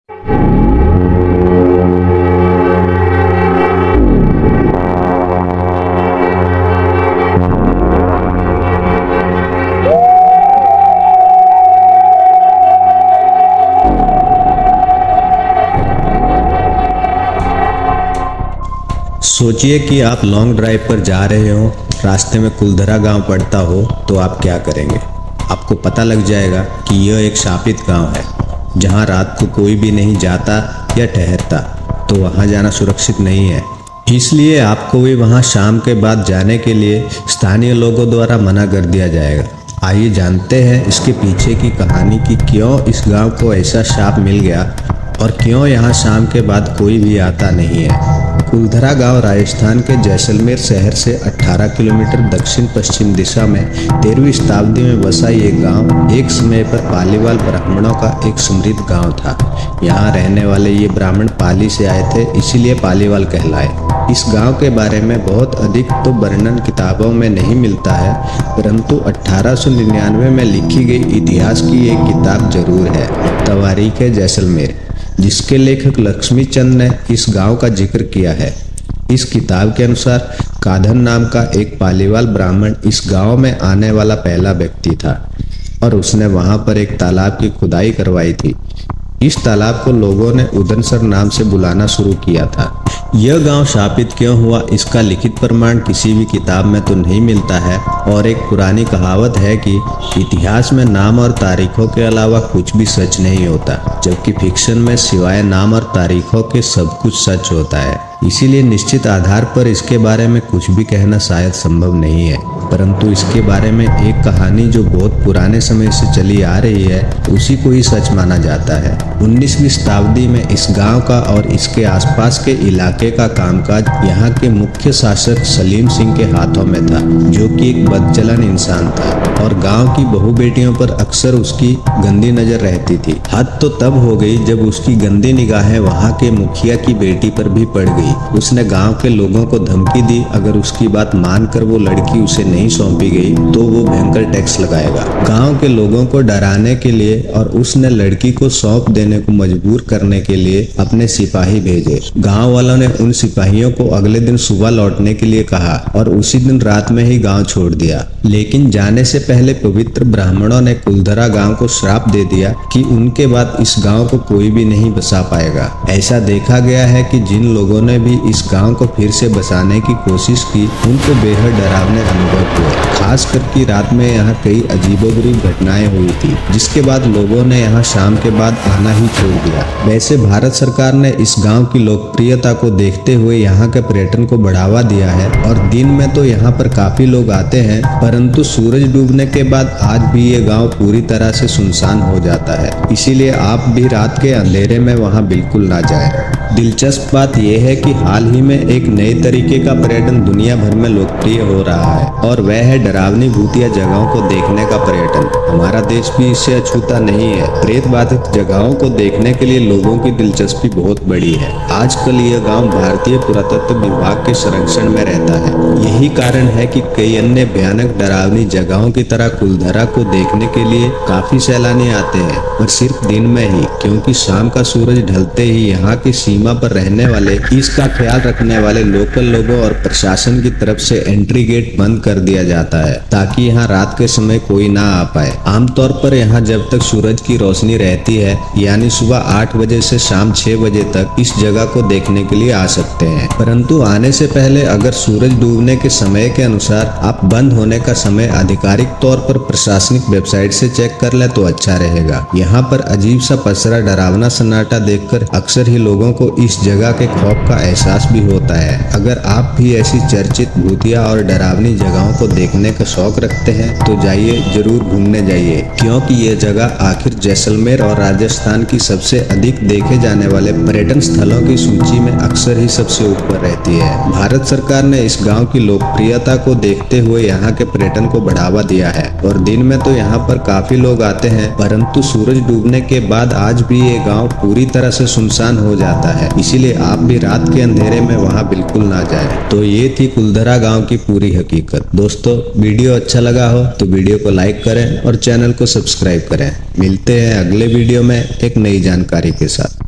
सोचिए कि आप लॉन्ग ड्राइव पर जा रहे हो, रास्ते में कुलधरा गांव पड़ता हो तो आप क्या करेंगे। आपको पता लग जाएगा कि यह एक शापित गांव है जहां रात को कोई भी नहीं जाता या ठहरता, तो वहां जाना सुरक्षित नहीं है। इसलिए आपको भी वहां शाम के बाद जाने के लिए स्थानीय लोगों द्वारा मना कर दिया जाएगा। आइए जानते हैं इसके पीछे की कहानी कि क्यों इस गांव को ऐसा शाप मिल गया और क्यों यहाँ शाम के बाद कोई भी आता नहीं है। कुलधरा गांव राजस्थान के जैसलमेर शहर से 18 किलोमीटर दक्षिण पश्चिम दिशा में 13वीं शताब्दी में बसा ये गांव एक समय पर पालीवाल ब्राह्मणों का एक समृद्ध गांव था। यहाँ रहने वाले ये ब्राह्मण पाली से आए थे, इसीलिए पालीवाल कहलाए। इस गांव के बारे में बहुत अधिक तो वर्णन किताबों में नहीं मिलता है, परंतु 1899 में लिखी गई इतिहास की एक किताब जरूर है, तवारीख जैसलमेर, जिसके लेखक लक्ष्मी चंद ने इस गांव का जिक्र किया है। इस किताब के अनुसार काधन नाम का एक पालीवाल ब्राह्मण इस गांव में आने वाला पहला व्यक्ति था और उसने वहां पर एक तालाब की खुदाई करवाई थी। इस तालाब को लोगों ने उदनसर नाम से बुलाना शुरू किया था। यह गांव शापित क्यों हुआ, इसका लिखित प्रमाण किसी भी किताब में तो नहीं मिलता है और एक पुरानी कहावत है कि इतिहास में नाम और तारीखों के अलावा कुछ भी सच नहीं होता, जबकि फिक्शन में सिवाय नाम और तारीखों के सब कुछ सच होता है। इसीलिए निश्चित आधार पर इसके बारे में कुछ भी कहना शायद संभव नहीं है, परंतु इसके बारे में एक कहानी जो बहुत पुराने समय से चली आ रही है, उसी को ही सच माना जाता है। 19वीं शताब्दी में इस गांव का और इसके आसपास के इलाके का कामकाज यहाँ के मुख्य शासक सलीम सिंह के हाथों में था, जो कि एक बदचलन इंसान था और गांव की बहू बेटियों पर अक्सर उसकी गंदी नजर रहती थी। हद तो तब हो गई जब उसकी गंदी निगाहें वहाँ के मुखिया की बेटी पर भी पड़ गई। उसने गांव के लोगों को धमकी दी, अगर उसकी बात मानकर वो लड़की उसे नहीं सौंपी गई तो वो भयंकर टैक्स लगाएगा। गांव के लोगों को डराने के लिए और उसने लड़की को सौंप देने को मजबूर करने के लिए अपने सिपाही भेजे। गांव वालों ने उन सिपाहियों को अगले दिन सुबह लौटने के लिए कहा और उसी दिन रात में ही गांव छोड़ दिया। लेकिन जाने से पहले पवित्र ब्राह्मणों ने कुलधरा गांव को श्राप दे दिया कि उनके बाद इस गांव को कोई भी नहीं बसा पाएगा। ऐसा देखा गया है कि जिन लोगों ने भी इस गांव को फिर से बसाने की कोशिश की, उनको बेहद डरावने अनुभव हुए। खास करके रात में यहाँ कई अजीबोगरीब घटनाएं हुई थी, जिसके बाद लोगों ने यहाँ शाम के बाद आना ही छोड़ दिया। वैसे भारत सरकार ने इस गांव की लोकप्रियता को देखते हुए यहाँ के पर्यटन को बढ़ावा दिया है और दिन में तो यहाँ पर काफी लोग आते हैं, परंतु सूरज डूबने के बाद आज भी ये गांव पूरी तरह से सुनसान हो जाता है। इसीलिए आप भी रात के अंधेरे में वहाँ बिल्कुल ना जाएं। दिलचस्प बात यह है कि हाल ही में एक नए तरीके का पर्यटन दुनिया भर में लोकप्रिय हो रहा है और वह है डरावनी भूतिया जगहों को देखने का पर्यटन। हमारा देश भी इससे अछूता नहीं है। प्रेत बाधित जगहों को देखने के लिए लोगों की दिलचस्पी बहुत बड़ी है। आजकल यह गांव भारतीय पुरातत्व विभाग के संरक्षण में रहता है। यही कारण है कि कई अन्य भयानक डरावनी जगहों की तरह कुलधरा को देखने के लिए काफी सैलानी आते हैं, पर सिर्फ दिन में ही, क्योंकि शाम का सूरज ढलते ही यहाँ की सीमा पर रहने वाले, इसका ख्याल रखने वाले लोकल लोगों और प्रशासन की तरफ से एंट्री गेट बंद कर दिया जाता है ताकि यहाँ रात के समय कोई ना आ पाए। आमतौर पर यहाँ जब तक सूरज की रोशनी रहती है, यानी सुबह 8 बजे से शाम 6 बजे तक, इस जगह को देखने के लिए आ सकते हैं। परंतु आने से पहले अगर सूरज डूबने के समय के अनुसार आप बंद होने का समय आधिकारिक तौर पर प्रशासनिक वेबसाइट से चेक कर ले तो अच्छा रहेगा। यहाँ पर अजीब सा पसरा डरावना सन्नाटा देखकर अक्सर ही लोगों को इस जगह के खौफ का एहसास भी होता है। अगर आप भी ऐसी चर्चित भूतिया और डरावनी जगहों को देखने का शौक रखते हैं तो जाइए, जरूर घूमने जाइए, क्योंकि ये जगह आखिर जैसलमेर और राजस्थान की सबसे अधिक देखे जाने वाले पर्यटन स्थलों की सूची में अक्सर ही सबसे ऊपर रहती है। भारत सरकार ने इस गाँव की लोकप्रियता को देखते हुए यहाँ के पर्यटन को बढ़ावा दिया है और दिन में तो यहाँ पर काफी लोग आते हैं, परंतु सूरज डूबने के बाद आज भी ये गाँव पूरी तरह से सुनसान हो जाता है। इसीलिए आप भी रात के अंधेरे में वहाँ बिल्कुल ना जाएं। तो ये थी कुलधरा गांव की पूरी हकीकत। दोस्तों, वीडियो अच्छा लगा हो तो वीडियो को लाइक करें और चैनल को सब्सक्राइब करें। मिलते हैं अगले वीडियो में एक नई जानकारी के साथ।